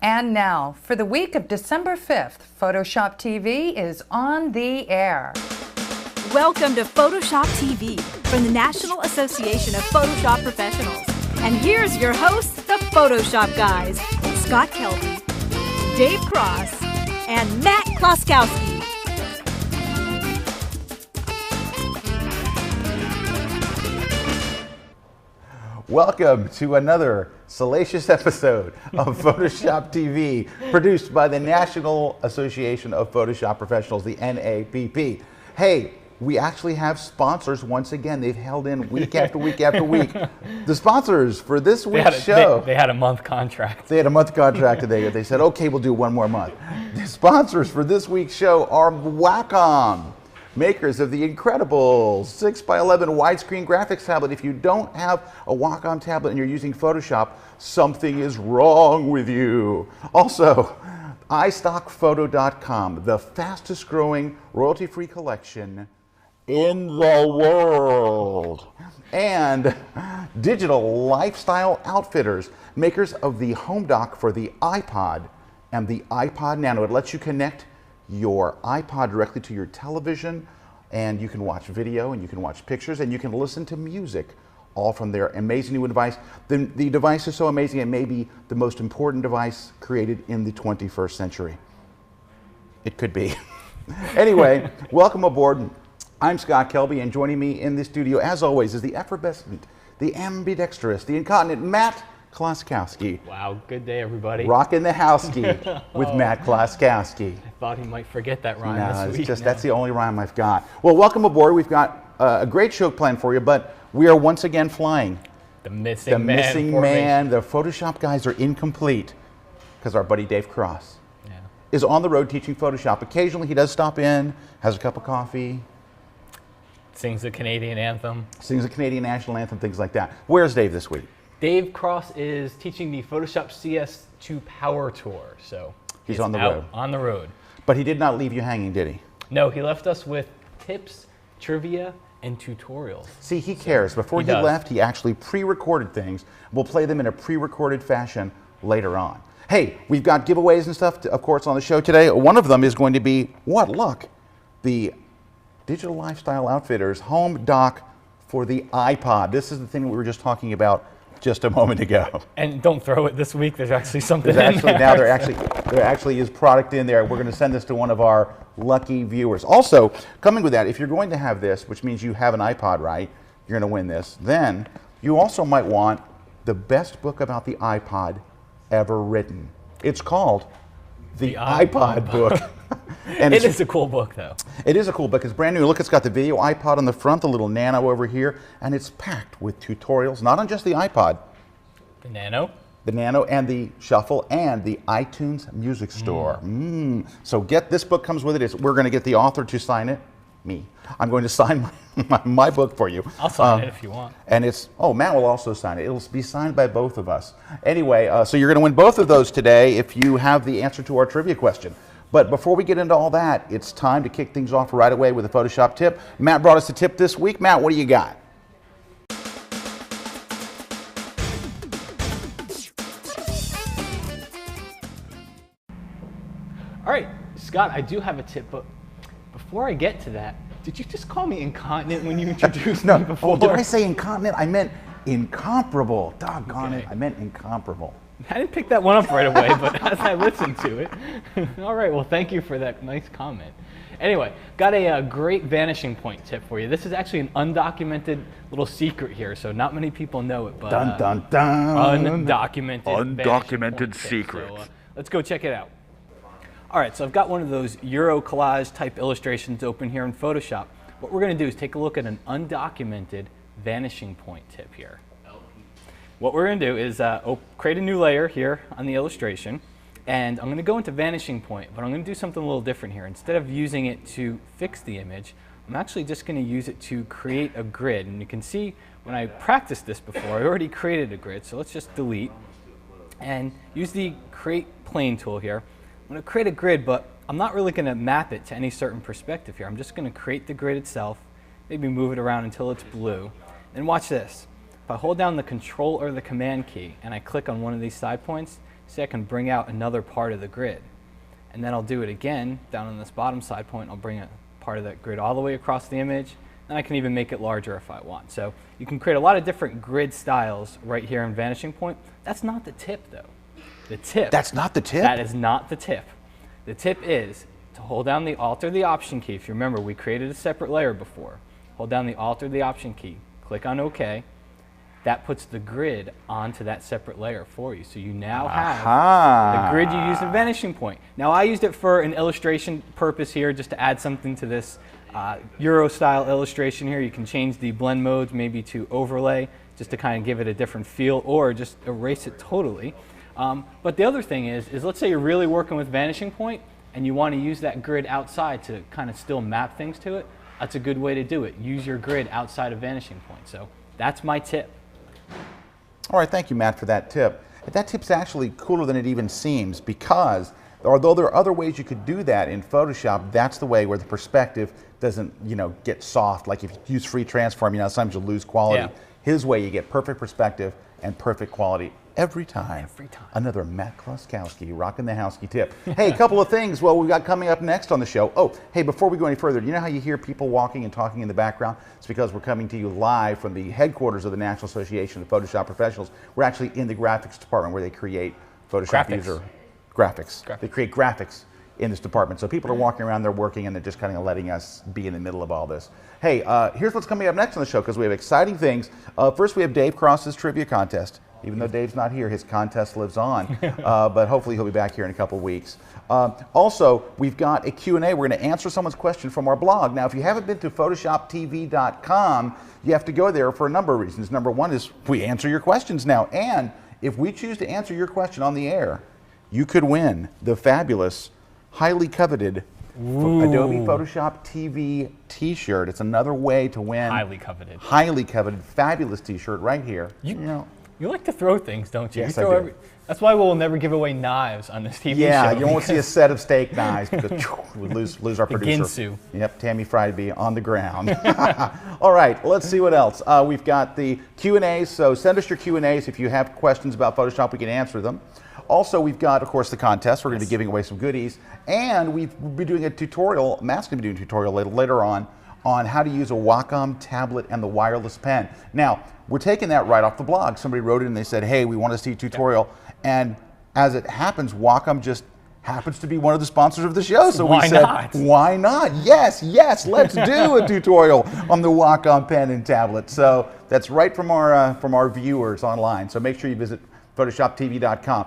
And now, for the week of December 5th, Photoshop TV is on the air. Welcome to Photoshop TV from the National Association of Photoshop Professionals. And here's your hosts, the Photoshop guys, Scott Kelby, Dave Cross, and Matt Kloskowski. Welcome to another salacious episode of Photoshop TV, produced by the National Association of Photoshop Professionals, the NAPP. Hey, we actually have sponsors once again. They've held in week after week after week. The sponsors for this week's show. They had a month contract. They had a month contract today. They said, okay, we'll do one more month. The sponsors for this week's show are Wacom, makers of the incredible 6x11 widescreen graphics tablet. If you don't have a Wacom tablet and you're using Photoshop, something is wrong with you. Also, iStockPhoto.com, the fastest growing royalty-free collection in the world. And Digital Lifestyle Outfitters, makers of the home dock for the iPod and the iPod Nano. It lets you connect your iPod directly to your television, and you can watch video and you can watch pictures and you can listen to music, all from their amazing new device. The device is so amazing it may be the most important device created in the 21st century. It could be. Anyway, welcome aboard. I'm Scott Kelby, and joining me in the studio, as always, is the effervescent, the ambidextrous, the incontinent Matt Kloskowski. Wow, good day, everybody. Rocking the house-key with Matt Kloskowski. I thought he might forget that rhyme this week. That's the only rhyme I've got. Well, welcome aboard. We've got a great show planned for you, but we are once again flying. The missing man. The Photoshop guys are incomplete because our buddy Dave Cross is on the road teaching Photoshop. Occasionally he does stop in, has a cup of coffee. Sings the Canadian anthem. Sings the Canadian national anthem, things like that. Where's Dave this week? Dave Cross is teaching the Photoshop CS2 Power Tour, so he's on the road. On the road. But he did not leave you hanging, did he? No, he left us with tips, trivia, and tutorials. See, he cares. Before he left, he actually pre-recorded things. We'll play them in a pre-recorded fashion later on. Hey, we've got giveaways and stuff, of course, on the show today. One of them is going to be, what luck, the Digital Lifestyle Outfitters home dock for the iPod. This is the thing we were just talking about just a moment ago. And don't throw it this week. There's actually something there actually is product in there. We're going to send this to one of our lucky viewers. Also, coming with that, if you're going to have this, which means you have an iPod, right? You're going to win this. Then you also might want the best book about the iPod ever written. It's called The iPod Book. And it is a cool book, though. It is a cool book. It's brand new. Look, it's got the video iPod on the front, the little Nano over here, and it's packed with tutorials, not on just the iPod. The Nano? The Nano and the Shuffle and the iTunes Music Store. So this book comes with it. We're going to get the author to sign it. Me. I'm going to sign my book for you. I'll sign it if you want. And Matt will also sign it. It'll be signed by both of us. Anyway, so you're going to win both of those today if you have the answer to our trivia question. But before we get into all that, it's time to kick things off right away with a Photoshop tip. Matt brought us a tip this week. Matt, what do you got? All right, Scott, I do have a tip, but before I get to that, did you just call me incontinent when you introduced me before? Oh, did I say incontinent? I meant incomparable. Doggone it, I meant incomparable. I didn't pick that one up right away, but as I listened to it. All right, well, thank you for that nice comment. Anyway, got a great vanishing point tip for you. This is actually an undocumented little secret here, so not many people know it, but dun, dun, dun. Undocumented secret. So, let's go check it out. All right, so I've got one of those Euro collage type illustrations open here in Photoshop. What we're going to do is take a look at an undocumented vanishing point tip here. What we're going to do is create a new layer here on the illustration, and I'm going to go into vanishing point, but I'm going to do something a little different here. Instead of using it to fix the image, I'm actually just going to use it to create a grid. And you can see when I practiced this before, I already created a grid, so let's just delete and use the create plane tool here. I'm going to create a grid, but I'm not really going to map it to any certain perspective here. I'm just going to create the grid itself, maybe move it around until it's blue, and watch this. If I hold down the Control or the Command key and I click on one of these side points, see I can bring out another part of the grid. And then I'll do it again down on this bottom side point. I'll bring a part of that grid all the way across the image, and I can even make it larger if I want. So you can create a lot of different grid styles right here in Vanishing Point. That's not the tip though. The tip. That's not the tip? That is not the tip. The tip is to hold down the Alt or the Option key. If you remember, we created a separate layer before. Hold down the Alt or the Option key, click on OK. That puts the grid onto that separate layer for you. So you now have the grid you used in Vanishing Point. Now I used it for an illustration purpose here, just to add something to this Euro style illustration here. You can change the blend modes maybe to overlay, just to kind of give it a different feel, or just erase it totally. But the other thing is let's say you're really working with Vanishing Point and you want to use that grid outside to kind of still map things to it. That's a good way to do it. Use your grid outside of Vanishing Point. So that's my tip. All right, thank you, Matt, for that tip. That tip's actually cooler than it even seems, because although there are other ways you could do that in Photoshop, that's the way where the perspective doesn't, get soft. Like if you use free transform, sometimes you'll lose quality. Yeah. His way, you get perfect perspective and perfect quality every time. Every time. Another Matt Kloskowski rocking the housey tip. Hey, a couple of things. Well, we've got coming up next on the show. Oh, hey, before we go any further, you know how you hear people walking and talking in the background? It's because we're coming to you live from the headquarters of the National Association of Photoshop Professionals. We're actually in the graphics department where they create Photoshop user graphics. They create graphics in this department. So people are walking around, they're working, and they're just kind of letting us be in the middle of all this. Hey, here's what's coming up next on the show, because we have exciting things. First, we have Dave Cross's trivia contest. Even though Dave's not here, his contest lives on. But hopefully he'll be back here in a couple of weeks. Also, we've got a Q&A. We're going to answer someone's question from our blog. Now, if you haven't been to photoshoptv.com, you have to go there for a number of reasons. Number one is we answer your questions now. And if we choose to answer your question on the air, you could win the fabulous, highly coveted Adobe Photoshop TV t-shirt. It's another way to win. Highly coveted. Highly coveted, fabulous t-shirt right here. You like to throw things, don't you? Yes, you throw I do. That's why we'll never give away knives on this TV show. Yeah, you won't see a set of steak knives because we'd lose our producer. Ginsu. Yep, Tammy Fry would be on the ground. All right, let's see what else. We've got the Q&As, so send us your Q&As. If you have questions about Photoshop, we can answer them. Also, we've got, of course, the contest. We're going to be giving away some goodies. And we'll be doing a tutorial, Matt's going to be doing a tutorial later on how to use a Wacom tablet and the wireless pen. Now, we're taking that right off the blog. Somebody wrote it and they said, hey, we want to see a tutorial. And as it happens, Wacom just happens to be one of the sponsors of the show. So we said, why not? Yes, let's do a tutorial on the Wacom Pen and Tablet. So that's right from our viewers online. So make sure you visit photoshoptv.com.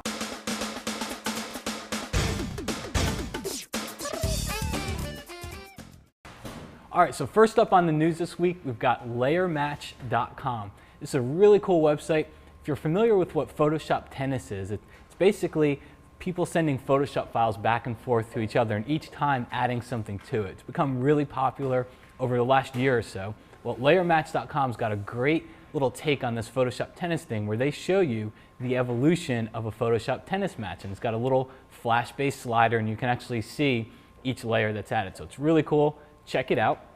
All right, so first up on the news this week, we've got layermatch.com. This is a really cool website. If you're familiar with what Photoshop Tennis is, it's basically people sending Photoshop files back and forth to each other and each time adding something to it. It's become really popular over the last year or so. Well, layermatch.com's got a great little take on this Photoshop Tennis thing where they show you the evolution of a Photoshop Tennis match. And it's got a little flash-based slider and you can actually see each layer that's added. So it's really cool. Check it out.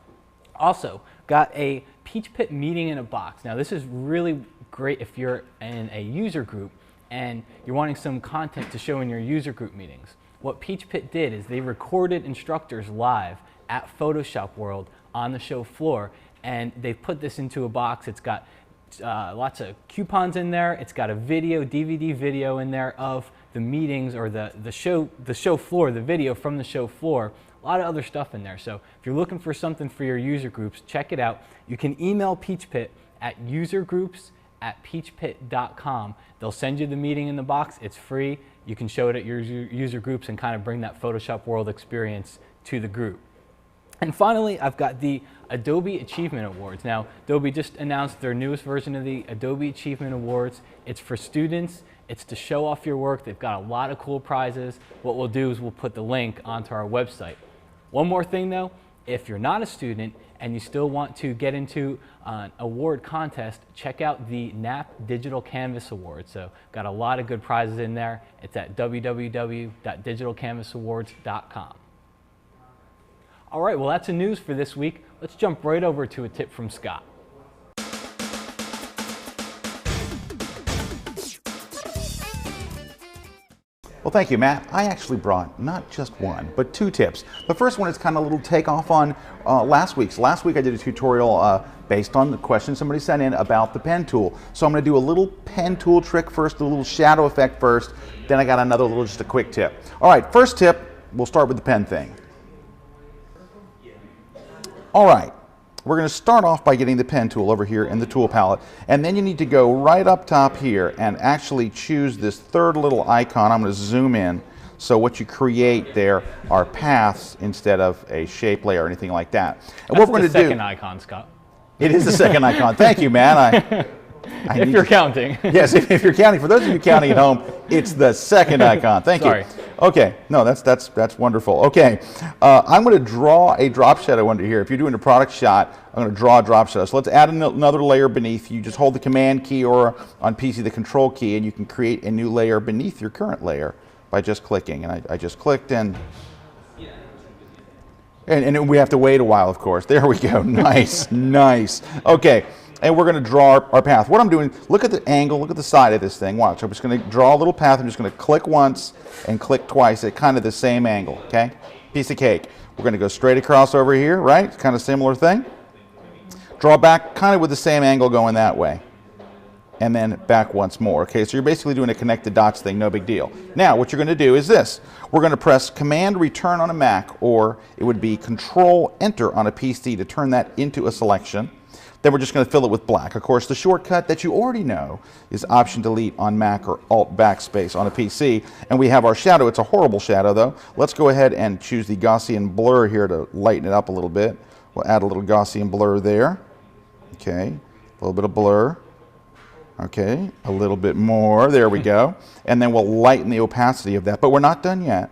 Also, got a Peach Pit meeting in a box. Now this is really great if you're in a user group and you're wanting some content to show in your user group meetings. What Peach Pit did is they recorded instructors live at Photoshop World on the show floor, and they've put this into a box. It's got lots of coupons in there. It's got a video, DVD video in there of the meetings or the show floor, the video from the show floor. A lot of other stuff in there. So if you're looking for something for your user groups, check it out. You can email Peach Pit at usergroups@peachpit.com. They'll send you the meeting in the box. It's free. You can show it at your user groups and kind of bring that Photoshop World experience to the group. And finally, I've got the Adobe Achievement Awards. Now, Adobe just announced their newest version of the Adobe Achievement Awards. It's for students. It's to show off your work. They've got a lot of cool prizes. What we'll do is we'll put the link onto our website. One more thing though, if you're not a student and you still want to get into an award contest, check out the NAP Digital Canvas Awards. So got a lot of good prizes in there. It's at www.digitalcanvasawards.com. All right, well that's the news for this week. Let's jump right over to a tip from Scott. Well, thank you, Matt. I actually brought not just one, but 2 tips. The first one is kind of a little takeoff on last week's. Last week I did a tutorial based on the question somebody sent in about the pen tool. So I'm going to do a little pen tool trick first, a little shadow effect first, then I got another little, just a quick tip. All right, first tip, we'll start with the pen thing. All right. We're going to start off by getting the pen tool over here in the tool palette, and then you need to go right up top here and actually choose this third little icon. I'm going to zoom in, so what you create there are paths instead of a shape layer or anything like that. And what we're going to do... That's the second icon, Scott. It is the second icon. Thank you, man. If you're counting. Yes, if you're counting. For those of you counting at home, it's the second icon. Thank you. Okay, no, that's wonderful. Okay, I'm going to draw a drop shadow under here. If you're doing a product shot, I'm going to draw a drop shadow. So let's add another layer beneath. You just hold the Command key or on PC the Control key, and you can create a new layer beneath your current layer by just clicking. And I just clicked, and we have to wait a while, of course. There we go. Nice, nice. Okay. And we're going to draw our path. What I'm doing, look at the angle, look at the side of this thing. Watch, I'm just going to draw a little path. I'm just going to click once and click twice at kind of the same angle, okay? Piece of cake. We're going to go straight across over here, right? It's kind of similar thing. Draw back kind of with the same angle going that way. And then back once more, okay? So you're basically doing a connect the dots thing, no big deal. Now, what you're going to do is this. We're going to press Command Return on a Mac, or it would be Control Enter on a PC to turn that into a selection. Then we're just going to fill it with black. Of course, the shortcut that you already know is Option Delete on Mac or Alt Backspace on a PC. And we have our shadow. It's a horrible shadow, though. Let's go ahead and choose the Gaussian blur here to lighten it up a little bit. We'll add a little Gaussian blur there. Okay, a little bit of blur. Okay, a little bit more. There we go. And then we'll lighten the opacity of that. But we're not done yet.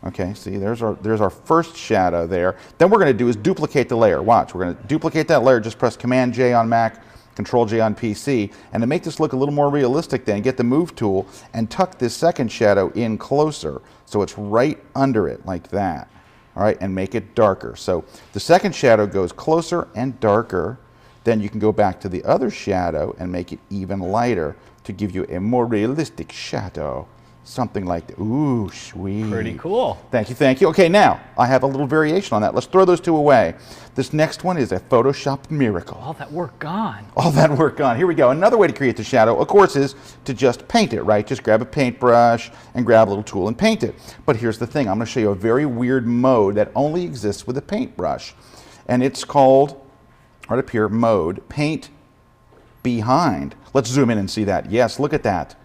Okay, see, there's our first shadow there. Then what we're going to do is duplicate the layer. Watch, we're going to duplicate that layer. Just press Command J on Mac, Control J on PC. And to make this look a little more realistic then, get the Move tool and tuck this second shadow in closer so it's right under it like that. All right, and make it darker. So the second shadow goes closer and darker. Then you can go back to the other shadow and make it even lighter to give you a more realistic shadow. Something like that. Ooh, sweet. Pretty cool. Thank you, thank you. Okay, now, I have a little variation on that. Let's throw those 2 away. This next one is a Photoshop miracle. All that work gone. All that work gone. Here we go. Another way to create the shadow, of course, is to just paint it, right? Just grab a paintbrush and grab a little tool and paint it. But here's the thing. I'm going to show you a very weird mode that only exists with a paintbrush. And it's called, right up here, Mode, Paint Behind. Let's zoom in and see that. Yes, look at that.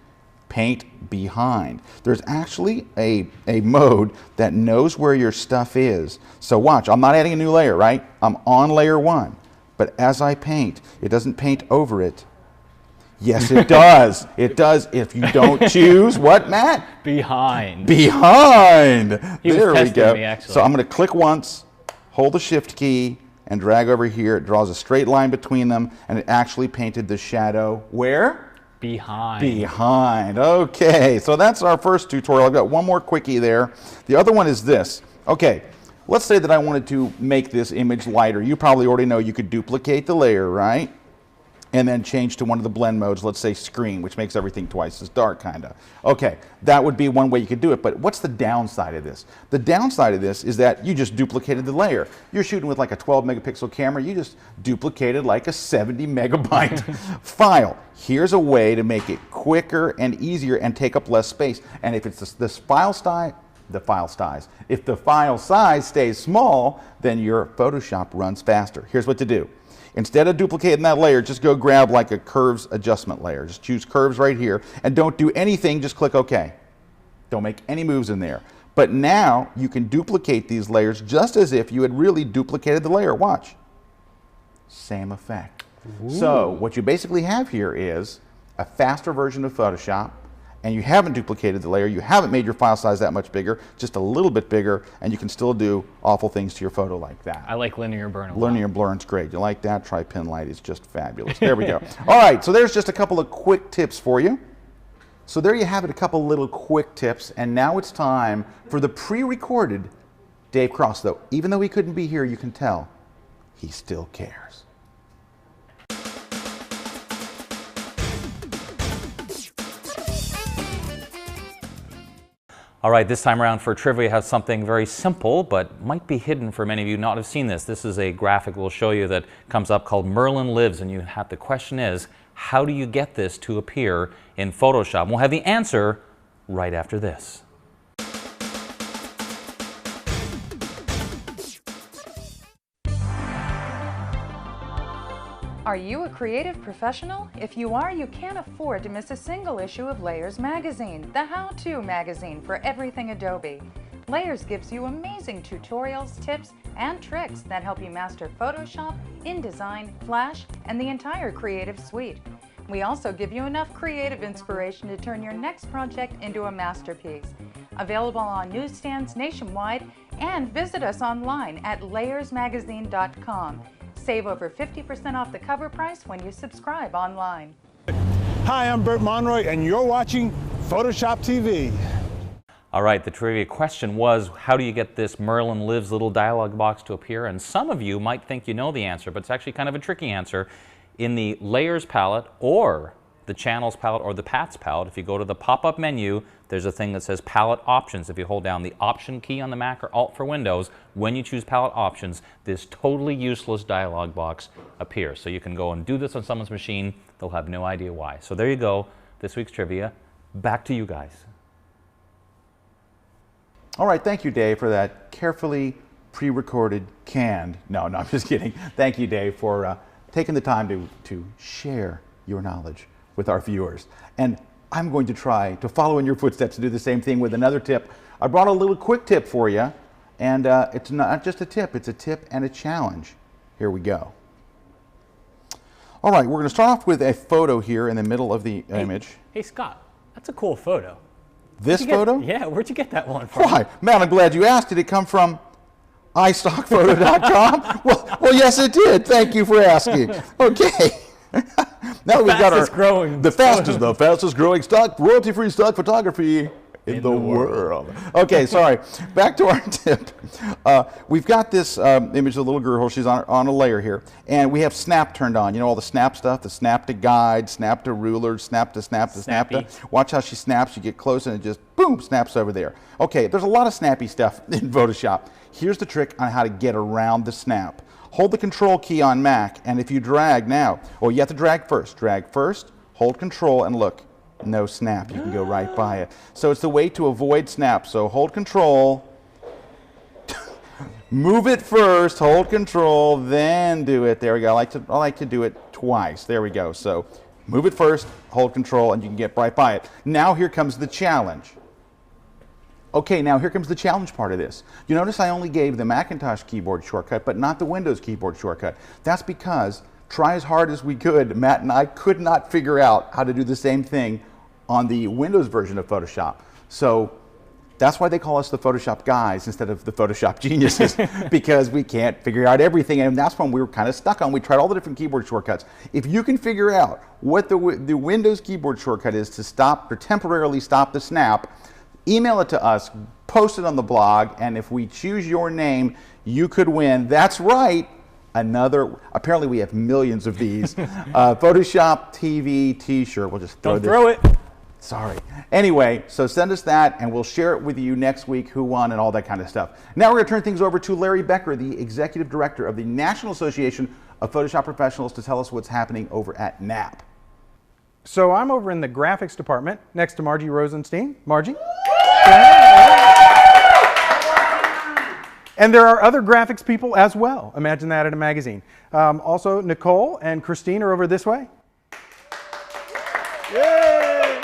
Paint behind. There's actually a mode that knows where your stuff is. So watch, I'm not adding a new layer, right? I'm on layer 1. But as I paint, it doesn't paint over it. Yes, it does. It does if you don't choose what, Matt? Behind. Behind. He there was we go. Me, actually. So I'm going to click once, hold the Shift key, and drag over here. It draws a straight line between them, and it actually painted the shadow where? Behind. Behind. Okay, so that's our first tutorial. I've got one more quickie there. The other one is this. Okay, let's say that I wanted to make this image lighter. You probably already know you could duplicate the layer, right? And then change to one of the blend modes, let's say screen, which makes everything twice as dark, kind of. Okay, that would be one way you could do it, but what's the downside of this? The downside of this is that you just duplicated the layer. You're shooting with like a 12 megapixel camera, you just duplicated like a 70 megabyte file. Here's a way to make it quicker and easier and take up less space. And if it's this file size, if the file size stays small, then your Photoshop runs faster. Here's what to do. Instead of duplicating that layer, just go grab like a curves adjustment layer. Just choose curves right here and don't do anything, just click OK. Don't make any moves in there. But now you can duplicate these layers just as if you had really duplicated the layer. Watch. Same effect. Ooh. So what you basically have here is a faster version of Photoshop, and you haven't duplicated the layer, you haven't made your file size that much bigger, just a little bit bigger, and you can still do awful things to your photo like that. I like linear burn a lot. Linear blurring's great. You like that? Try Pen Light. It's just fabulous. There we go. All right, so there's just a couple of quick tips for you. So there you have it, a couple little quick tips, and now it's time for the pre-recorded Dave Cross, though. Even though he couldn't be here, you can tell he still cares. All right, this time around for trivia, we have something very simple, but might be hidden for many of you not have seen this. This is a graphic we'll show you that comes up called Merlin Lives, and the question is, how do you get this to appear in Photoshop? And we'll have the answer right after this. Are you a creative professional? If you are, you can't afford to miss a single issue of Layers magazine, the how-to magazine for everything Adobe. Layers gives you amazing tutorials, tips, and tricks that help you master Photoshop, InDesign, Flash, and the entire creative suite. We also give you enough creative inspiration to turn your next project into a masterpiece. Available on newsstands nationwide, and visit us online at layersmagazine.com. Save over 50% off the cover price when you subscribe online. Hi, I'm Bert Monroy, and you're watching Photoshop TV. All right, the trivia question was, how do you get this Merlin Lives little dialog box to appear? And some of you might think you know the answer, but it's actually kind of a tricky answer. In the Layers palette, or the Channels palette, or the Paths palette, if you go to the pop-up menu, there's a thing that says Palette Options. If you hold down the Option key on the Mac or Alt for Windows, when you choose Palette Options, this totally useless dialog box appears. So you can go and do this on someone's machine. They'll have no idea why. So there you go, this week's trivia. Back to you guys. All right, thank you, Dave, for that carefully pre-recorded, canned. No, I'm just kidding. Thank you, Dave, for taking the time to share your knowledge with our viewers. And I'm going to try to follow in your footsteps and do the same thing with another tip. I brought a little quick tip for you, and it's not just a tip, it's a tip and a challenge. Here we go. All right, we're going to start off with a photo here in the middle of the image. Hey, Scott, that's a cool photo. This photo? Yeah, where'd you get that one from? Why, man, I'm glad you asked. Did it come from iStockPhoto.com? well, yes, it did. Thank you for asking. Okay. Now we've got the fastest growing stock, royalty-free stock photography in the world. Okay, sorry. Back to our tip. We've got this image of the little girl. She's on a layer here, and we have snap turned on. You know all the snap stuff, the snap to guide, snap to ruler, snap to snap to snap to. Watch how she snaps. You get close, and it just boom, snaps over there. Okay, there's a lot of snappy stuff in Photoshop. Here's the trick on how to get around the snap. Hold the Control key on Mac, and if you drag now, you have to drag first. Drag first, hold Control, and look, no snap. You can go right by it. So it's the way to avoid snap. So hold Control, move it first, hold Control, then do it. There we go. I like to do it twice. There we go. So move it first, hold Control, and you can get right by it. Now here comes the challenge. Okay, now here comes the challenge part of this. You notice I only gave the Macintosh keyboard shortcut, but not the Windows keyboard shortcut. That's because, try as hard as we could, Matt and I could not figure out how to do the same thing on the Windows version of Photoshop. So that's why they call us the Photoshop guys instead of the Photoshop geniuses, because we can't figure out everything, and that's when we were kind of stuck on. We tried all the different keyboard shortcuts. If you can figure out what the Windows keyboard shortcut is to stop or temporarily stop the snap, email it to us, post it on the blog, and if we choose your name, you could win. That's right, apparently we have millions of these, Photoshop TV t-shirt. We'll just throw it. Sorry. Anyway, so send us that, and we'll share it with you next week, who won, and all that kind of stuff. Now we're going to turn things over to Larry Becker, the Executive Director of the National Association of Photoshop Professionals, to tell us what's happening over at NAP. So I'm over in the graphics department next to Margie Rosenstein. Margie? And there are other graphics people as well. Imagine that in a magazine. Also, Nicole and Christine are over this way. Yay!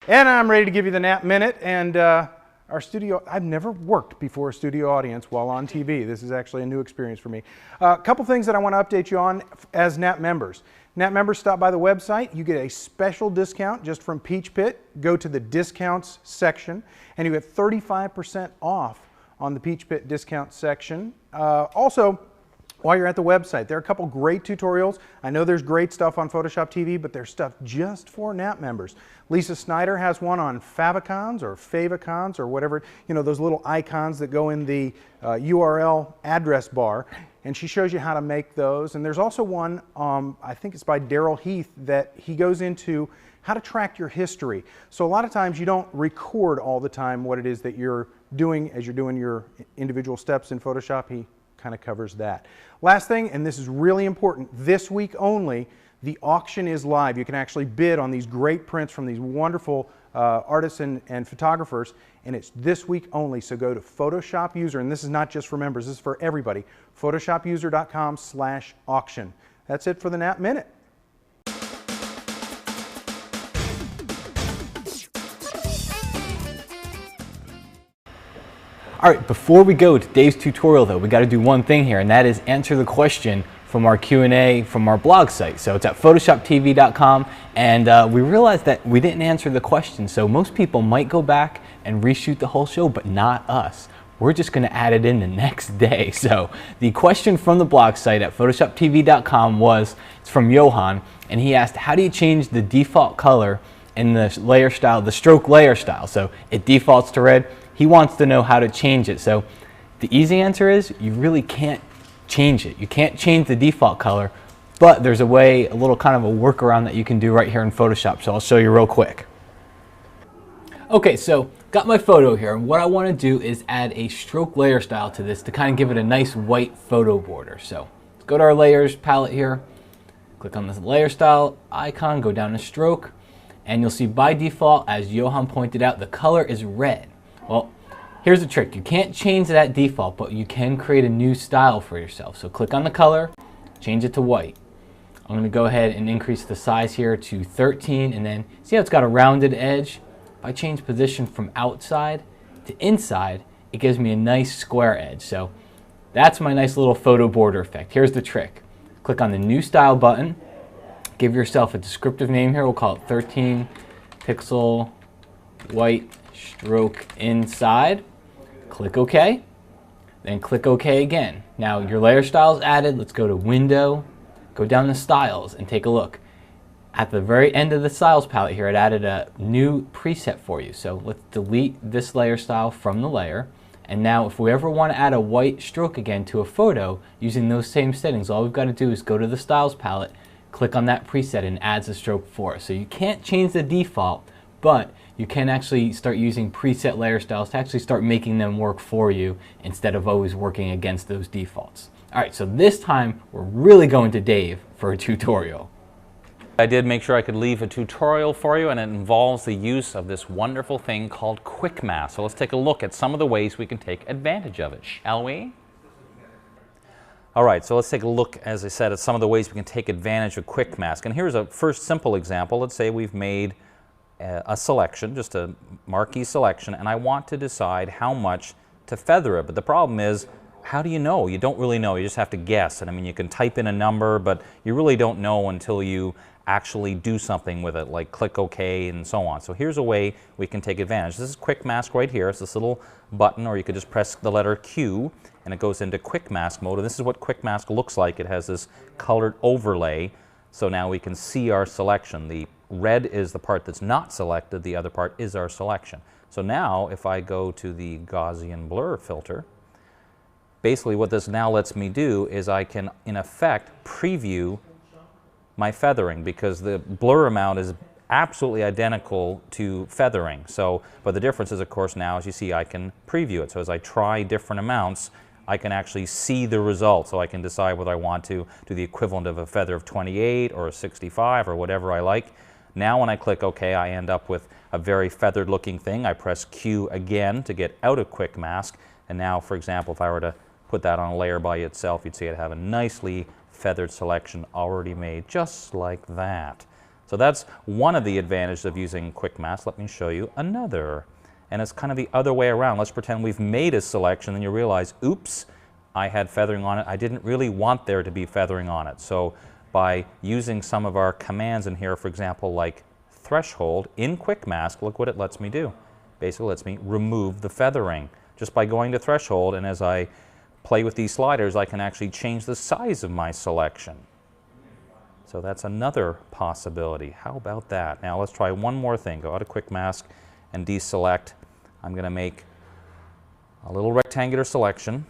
And I'm ready to give you the NAP Minute. And our studio, I've never worked before a studio audience while on TV. This is actually a new experience for me. A couple things that I want to update you on as NAP members. NAP members, stop by the website. You get a special discount just from Peach Pit. Go to the discounts section, and you get 35% off on the Peach Pit discount section. Also, while you're at the website, there are a couple great tutorials. I know there's great stuff on Photoshop TV, but there's stuff just for NAP members. Lisa Snyder has one on favicons or favicons or whatever, you know, those little icons that go in the URL address bar. And she shows you how to make those. And there's also one, I think it's by Daryl Heath, that he goes into how to track your history. So a lot of times you don't record all the time what it is that you're doing as you're doing your individual steps in Photoshop. He kind of covers that. Last thing, and this is really important, this week only, the auction is live. You can actually bid on these great prints from these wonderful artists and photographers, and it's this week only. So go to Photoshop User, and this is not just for members, this is for everybody, photoshopuser.com/auction. That's it for the Nap Minute. All right, before we go to Dave's tutorial though, we got to do one thing here, and that is answer the question from our Q&A from our blog site. So it's at photoshoptv.com, and we realized that we didn't answer the question, so most people might go back and reshoot the whole show, but not us. We're just going to add it in the next day. So the question from the blog site at photoshoptv.com was, it's from Johan, and he asked, how do you change the default color in the layer style, the stroke layer style? So it defaults to red. He wants to know how to change it. So the easy answer is you really can't change it. You can't change the default color, but there's a way, a little kind of a workaround that you can do right here in Photoshop. So I'll show you real quick. Okay, so got my photo here, and what I want to do is add a stroke layer style to this to kind of give it a nice white photo border. So let's go to our layers palette here, click on this layer style icon, go down to stroke, and you'll see by default, as Johan pointed out, the color is red. Well, here's the trick. You can't change that default, but you can create a new style for yourself. So click on the color, change it to white. I'm going to go ahead and increase the size here to 13, and then see how it's got a rounded edge? If I change position from outside to inside, it gives me a nice square edge. So that's my nice little photo border effect. Here's the trick. Click on the New Style button. Give yourself a descriptive name here. We'll call it 13 pixel white stroke inside. Click OK. Then click OK again. Now your layer style is added. Let's go to Window, go down to Styles, and take a look. At the very end of the Styles palette here, it added a new preset for you. So let's delete this layer style from the layer. And now if we ever want to add a white stroke again to a photo using those same settings, all we've got to do is go to the Styles palette, click on that preset, and it adds a stroke for us. So you can't change the default, but you can actually start using preset layer styles to actually start making them work for you instead of always working against those defaults. All right, so this time we're really going to Dave for a tutorial. I did make sure I could leave a tutorial for you, and it involves the use of this wonderful thing called Quick Mask. So let's take a look at some of the ways we can take advantage of it, shall we? All right, so let's take a look, as I said, at some of the ways we can take advantage of Quick Mask. And here's a first simple example. Let's say we've made a selection, just a marquee selection, and I want to decide how much to feather it. But the problem is, how do you know? You don't really know. You just have to guess. And I mean, you can type in a number, but you really don't know until you actually do something with it, like click OK and so on. So here's a way we can take advantage. This is Quick Mask right here. It's this little button, or you could just press the letter Q and it goes into Quick Mask mode. And this is what Quick Mask looks like. It has this colored overlay. So now we can see our selection. The red is the part that's not selected. The other part is our selection. So now if I go to the Gaussian blur filter, basically what this now lets me do is I can, in effect, preview my feathering, because the blur amount is absolutely identical to feathering. So, but the difference is, of course, now, as you see, I can preview it. So as I try different amounts, I can actually see the result. So I can decide whether I want to do the equivalent of a feather of 28 or a 65 or whatever I like. Now when I click OK, I end up with a very feathered looking thing. I press Q again to get out of Quick Mask. And now, for example, if I were to put that on a layer by itself, you'd see it have a nicely feathered selection already made, just like that. So that's one of the advantages of using Quick Mask. Let me show you another. And it's kind of the other way around. Let's pretend we've made a selection and you realize, oops, I had feathering on it. I didn't really want there to be feathering on it. So by using some of our commands in here, for example, like threshold in Quick Mask, look what it lets me do. Basically lets me remove the feathering just by going to threshold, and as I play with these sliders, I can actually change the size of my selection. So that's another possibility. How about that? Now let's try one more thing. Go out of Quick Mask and deselect. I'm going to make a little rectangular selection.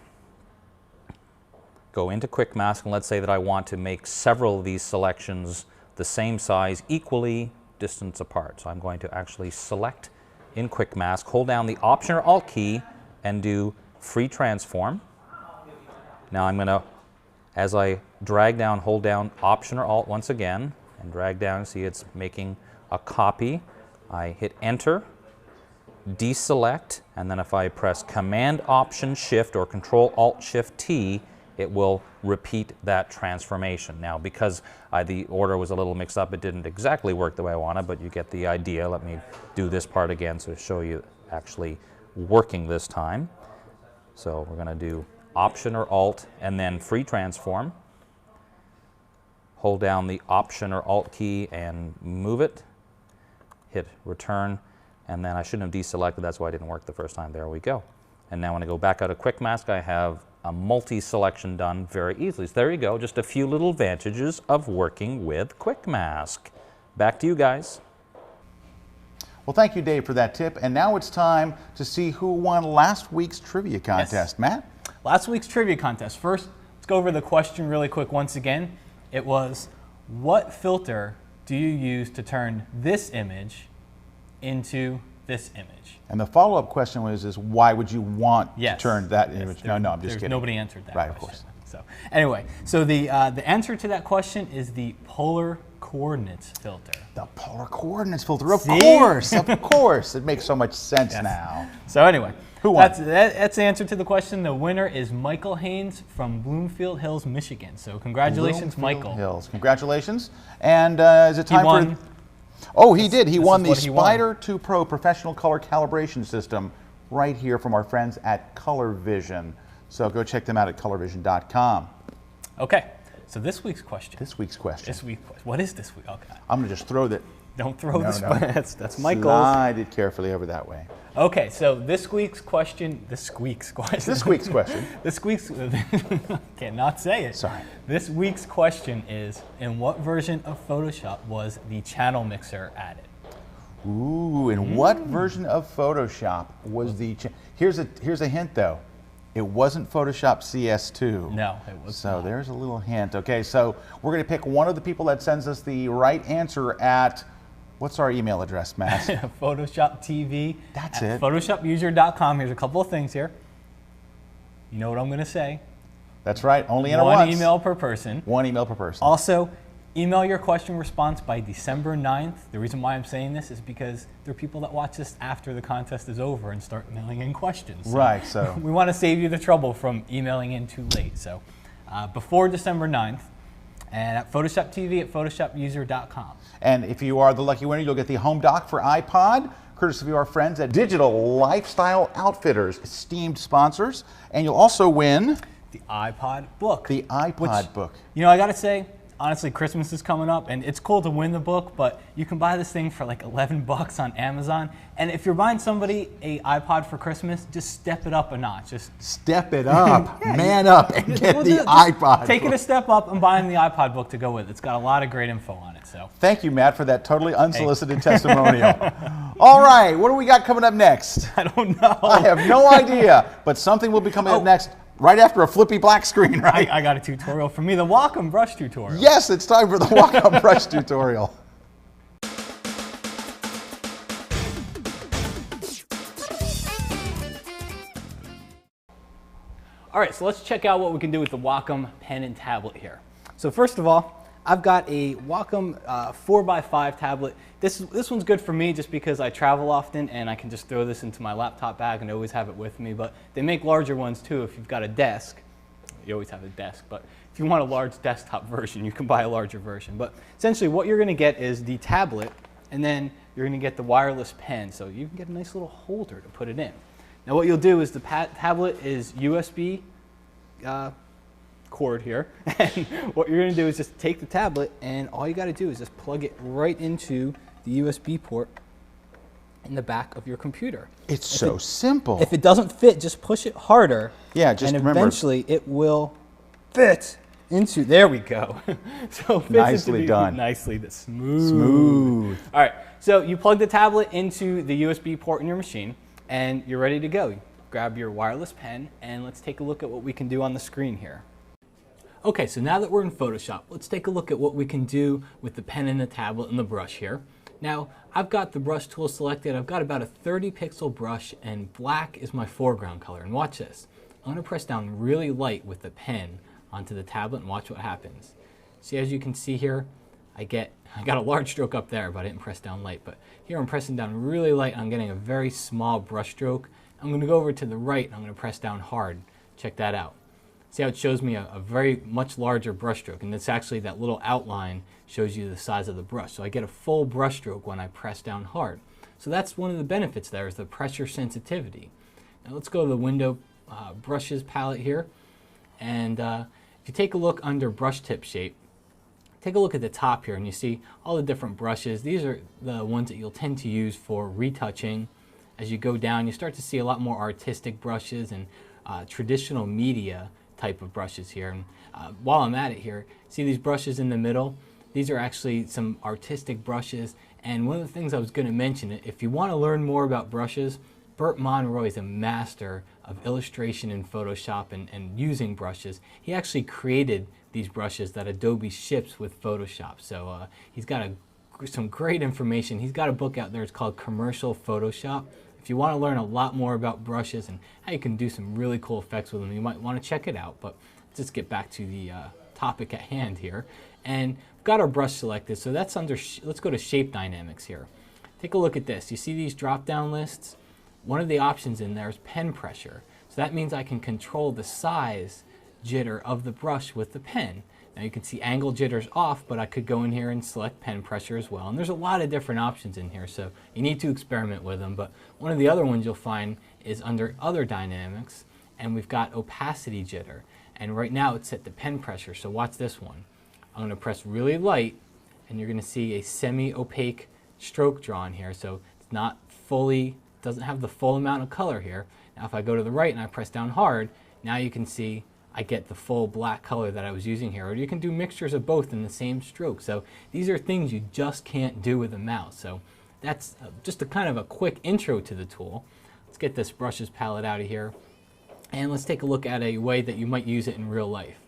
Go into Quick Mask, and let's say that I want to make several of these selections the same size equally distance apart. So I'm going to actually select in Quick Mask, hold down the Option or Alt key, and do Free Transform. Now I'm going to, as I drag down, hold down Option or Alt once again, and drag down, see it's making a copy. I hit Enter, deselect, and then if I press Command Option Shift or Control Alt Shift T, it will repeat that transformation. Now, because the order was a little mixed up, it didn't exactly work the way I wanted, but you get the idea. Let me do this part again so to show you actually working this time. So we're going to do Option or Alt and then Free Transform. Hold down the Option or Alt key and move it. Hit Return, and then I shouldn't have deselected. That's why it didn't work the first time. There we go. And now when I go back out of Quick Mask, I have a multi-selection done very easily. So there you go, just a few little advantages of working with Quick Mask. Back to you guys. Well, thank you, Dave, for that tip. And now it's time to see who won last week's trivia contest. Yes. Matt? Last week's trivia contest. First, let's go over the question really quick once again. It was, what filter do you use to turn this image into this image? And the follow-up question was, why would you want Yes. to turn that Yes, image? No, I'm just kidding. Nobody answered that Right, question. of course. So anyway, so the answer to that question is the polar coordinates filter. The polar coordinates filter, of See? course, of course. It makes so much sense Yes. now. So anyway, Who won? That's the answer to the question. The winner is Michael Haynes from Bloomfield Hills, Michigan. So congratulations, Bloomfield Michael. Hills. Congratulations. And is it time won. for... Oh, he did. He this won is the what he won. Spider 2 Pro Professional Color Calibration System right here from our friends at Color Vision. So go check them out at colorvision.com. Okay, so this week's question. This week's question. What is this week? Okay. I'm going to just throw that. Don't throw this no. one. That's Michael's. Slide it carefully over that way. Okay, so this week's question. Cannot say it. Sorry. This week's question is, in what version of Photoshop was the channel mixer added? Ooh, in what version of Photoshop was the... Here's a hint, though. It wasn't Photoshop CS2. No, it was So not. there's a little hint. Okay, so we're going to pick one of the people that sends us the right answer at... What's our email address, Matt? Photoshop TV. That's at it. PhotoshopUser.com. Here's a couple of things here. You know what I'm going to say. That's right. Only enter One once. email per person. One email per person. Also, email your question response by December 9th. The reason why I'm saying this is because there are people that watch this after the contest is over and start mailing in questions. So Right, so... we want to save you the trouble from emailing in too late. So before December 9th, and at Photoshop TV at PhotoshopUser.com. And if you are the lucky winner, you'll get the home dock for iPod, courtesy of our friends at Digital Lifestyle Outfitters, esteemed sponsors. And you'll also win... The iPod book. The iPod book. You know, I got to say, honestly, Christmas is coming up, and it's cool to win the book, but you can buy this thing for like $11 on Amazon. And if you're buying somebody an iPod for Christmas, just step it up a notch. Just Step it up, man up, and get Well, the just iPod Take book. it a step up and buy them the iPod book to go with it. It's got a lot of great info on it. So Thank you, Matt, for that totally unsolicited testimonial. All right, what do we got coming up next? I don't know. I have no idea, but something will be coming up next right after a flippy black screen, right? I got a tutorial for me, the Wacom brush tutorial. Yes, it's time for the Wacom brush tutorial. All right, so let's check out what we can do with the Wacom Pen and Tablet here. So first of all, I've got a Wacom 4x5 tablet. This one's good for me just because I travel often and I can just throw this into my laptop bag and always have it with me. But they make larger ones too if you've got a desk. You always have a desk, but if you want a large desktop version, you can buy a larger version. But essentially what you're gonna get is the tablet, and then you're gonna get the wireless pen. So you can get a nice little holder to put it in. Now what you'll do is the tablet is USB cord here, and what you're gonna do is just take the tablet, and all you gotta do is just plug it right into the USB port in the back of your computer. It's so simple. If it doesn't fit, just push it harder. Yeah, just and remember. eventually it will fit into, there we go. So it fits Nicely into done. Nicely, smooth. Smooth. All right, so you plug the tablet into the USB port in your machine, and you're ready to go. You grab your wireless pen, and let's take a look at what we can do on the screen here. Okay, so now that we're in Photoshop, let's take a look at what we can do with the pen and the tablet and the brush here. Now, I've got the brush tool selected. I've got about a 30 pixel brush, and black is my foreground color. And watch this. I'm going to press down really light with the pen onto the tablet and watch what happens. See, as you can see here, I got a large stroke up there, but I didn't press down light. But here I'm pressing down really light, and I'm getting a very small brush stroke. I'm going to go over to the right, and I'm going to press down hard. Check that out. See how it shows me a very much larger brush stroke, and it's actually that little outline shows you the size of the brush. So I get a full brush stroke when I press down hard. So that's one of the benefits there, is the pressure sensitivity. Now let's go to the window brushes palette here, and if you take a look under brush tip shape, take a look at the top here, and you see all the different brushes. These are the ones that you'll tend to use for retouching. As you go down, you start to see a lot more artistic brushes and traditional media type of brushes here. And while I'm at it here, see these brushes in the middle? These are actually some artistic brushes. And one of the things I was going to mention, if you want to learn more about brushes, Bert Monroy is a master of illustration in Photoshop and using brushes. He actually created these brushes that Adobe ships with Photoshop. So he's got some great information. He's got a book out there. It's called Commercial Photoshop. If you want to learn a lot more about brushes and how you can do some really cool effects with them, you might want to check it out. But let's just get back to the topic at hand here. And we've got our brush selected, so that's under, let's go to Shape Dynamics here. Take a look at this. You see these drop-down lists? One of the options in there is pen pressure. So that means I can control the size jitter of the brush with the pen. Now you can see angle jitters off, but I could go in here and select pen pressure as well. And there's a lot of different options in here, so you need to experiment with them. But one of the other ones you'll find is under Other Dynamics, and we've got Opacity Jitter. And right now it's set to pen pressure, so watch this one. I'm going to press really light, and you're going to see a semi-opaque stroke drawn here. So it's not fully, doesn't have the full amount of color here. Now if I go to the right and I press down hard, now you can see I get the full black color that I was using here. Or you can do mixtures of both in the same stroke. So these are things you just can't do with a mouse. So that's just a kind of a quick intro to the tool. Let's get this brushes palette out of here. And let's take a look at a way that you might use it in real life.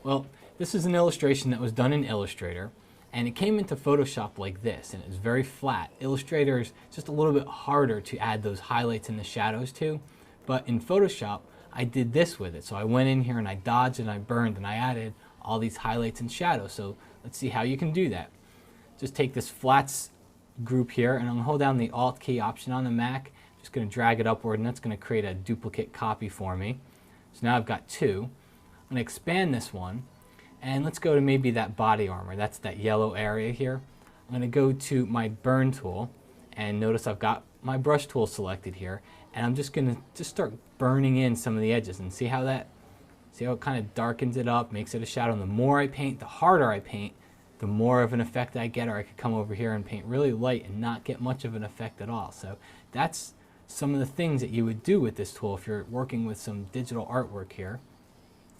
Well, this is an illustration that was done in Illustrator. And it came into Photoshop like this, and it's very flat. Illustrator is just a little bit harder to add those highlights and the shadows to. But in Photoshop, I did this with it. So I went in here and I dodged and I burned and I added all these highlights and shadows. So let's see how you can do that. Just take this flats group here, and I'm going to hold down the Alt key option on the Mac. Just going to drag it upward, and that's going to create a duplicate copy for me. So now I've got two. I'm going to expand this one, and let's go to maybe that body armor. That's that yellow area here. I'm going to go to my burn tool, and notice I've got my brush tool selected here, and I'm just going to start burning in some of the edges and see how it kind of darkens it up, makes it a shadow. And the more I paint, the harder I paint, the more of an effect I get. Or I could come over here and paint really light and not get much of an effect at all. So that's some of the things that you would do with this tool if you're working with some digital artwork here.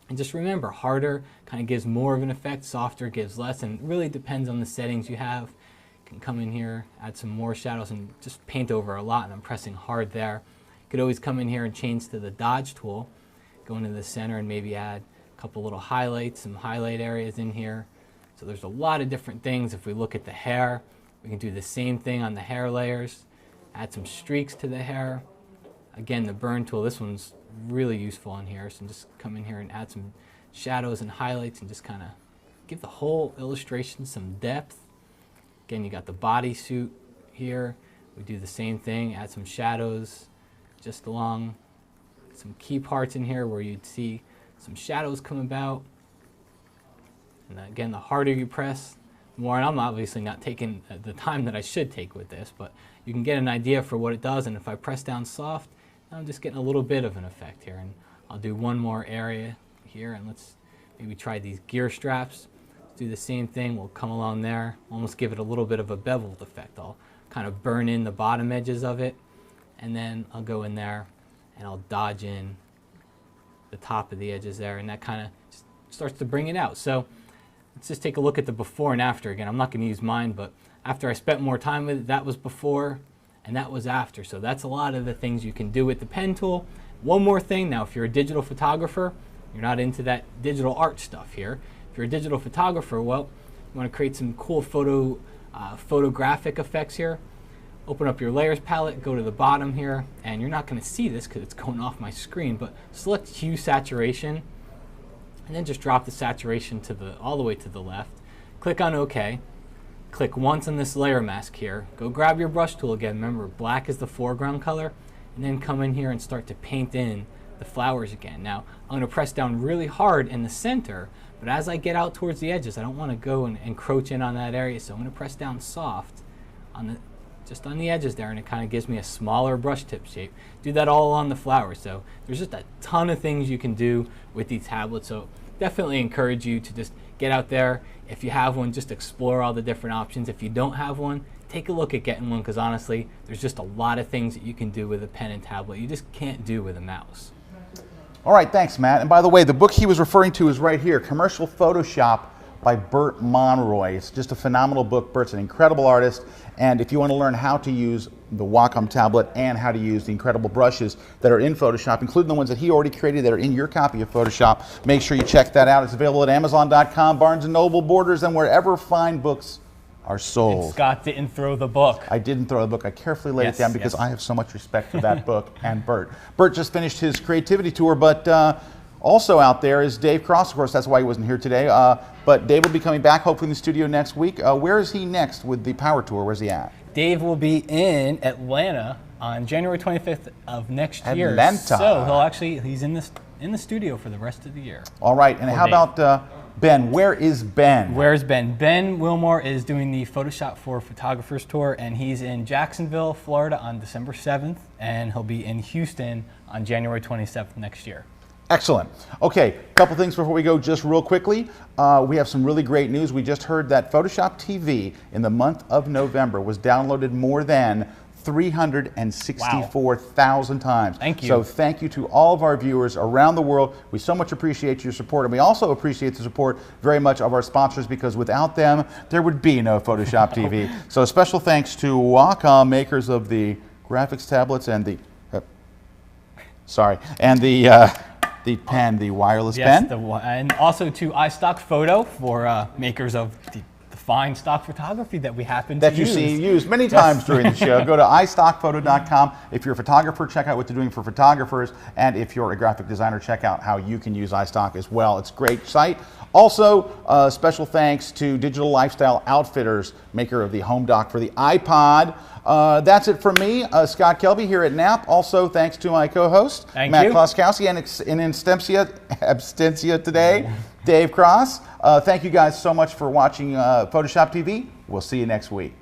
And just remember, harder kind of gives more of an effect, softer gives less, and it really depends on the settings you have. You can come in here, add some more shadows, and just paint over a lot, and I'm pressing hard there. You could always come in here and change to the dodge tool, go into the center and maybe add a couple little highlights, some highlight areas in here. So there's a lot of different things. If we look at the hair, we can do the same thing on the hair layers, add some streaks to the hair. Again, the burn tool, this one's really useful in here. So just come in here and add some shadows and highlights and just kind of give the whole illustration some depth. Again, you got the bodysuit here. We do the same thing, add some shadows just along some key parts in here where you'd see some shadows come about. And again, the harder you press, the more, and I'm obviously not taking the time that I should take with this, but you can get an idea for what it does. And if I press down soft, I'm just getting a little bit of an effect here. And I'll do one more area here, and let's maybe try these gear straps. Let's do the same thing. We'll come along there, almost give it a little bit of a beveled effect. I'll kind of burn in the bottom edges of it, and then I'll go in there and I'll dodge in the top of the edges there, and that kind of starts to bring it out. So let's just take a look at the before and after. Again, I'm not going to use mine, but after I spent more time with it, that was before and that was after. So that's a lot of the things you can do with the pen tool. One more thing, now if you're a digital photographer, you're not into that digital art stuff here. If you're a digital photographer, well, you want to create some cool photo photographic effects here. Open up your layers palette, go to the bottom here, and you're not going to see this because it's going off my screen, but select hue saturation, and then just drop the saturation to all the way to the left. Click on OK. Click once on this layer mask here. Go grab your brush tool again. Remember, black is the foreground color, and then come in here and start to paint in the flowers again. Now, I'm going to press down really hard in the center, but as I get out towards the edges, I don't want to go and encroach in on that area, so I'm going to press down soft on just on the edges there, and it kind of gives me a smaller brush tip shape. Do that all on the flowers. So there's just a ton of things you can do with these tablets, so definitely encourage you to just get out there. If you have one, just explore all the different options. If you don't have one, take a look at getting one, because honestly, there's just a lot of things that you can do with a pen and tablet you just can't do with a mouse. All right, thanks, Matt. And by the way, the book he was referring to is right here, Commercial Photoshop by Bert Monroy. It's just a phenomenal book. Bert's an incredible artist, and if you want to learn how to use the Wacom tablet and how to use the incredible brushes that are in Photoshop, including the ones that he already created that are in your copy of Photoshop, make sure you check that out. It's available at Amazon.com, Barnes & Noble, Borders, and wherever fine books are sold. And Scott didn't throw the book. I didn't throw the book. I carefully laid it down because I have so much respect for that book and Bert. Bert just finished his creativity tour, but also out there is Dave Cross. Of course, that's why he wasn't here today. But Dave will be coming back, hopefully in the studio next week. Where is he next with the Power Tour? Where's he at? Dave will be in Atlanta on January 25th of next year. Atlanta. So he's in the studio for the rest of the year. All right. And how about Ben? Where is Ben? Where's Ben? Ben Wilmore is doing the Photoshop for Photographers Tour, and he's in Jacksonville, Florida on December 7th, and he'll be in Houston on January 27th next year. Excellent. Okay, a couple things before we go just real quickly. We have some really great news. We just heard that Photoshop TV in the month of November was downloaded more than 364,000 times. Thank you. So thank you to all of our viewers around the world. We so much appreciate your support, and we also appreciate the support very much of our sponsors, because without them, there would be no Photoshop TV. So special thanks to Wacom, makers of the graphics tablets and the, the pen, the wireless pen. And also to iStock Photo for makers of the fine stock photography that we happen to use. That you see used many times during the show. Go to iStockPhoto.com. If you're a photographer, check out what they're doing for photographers. And if you're a graphic designer, check out how you can use iStock as well. It's a great site. Also, special thanks to Digital Lifestyle Outfitters, maker of the home dock for the iPod. That's it from me, Scott Kelby here at NAP. Also, thanks to my co-host, Matt Kloskowski, and in absentia today, Dave Cross. Thank you guys so much for watching Photoshop TV. We'll see you next week.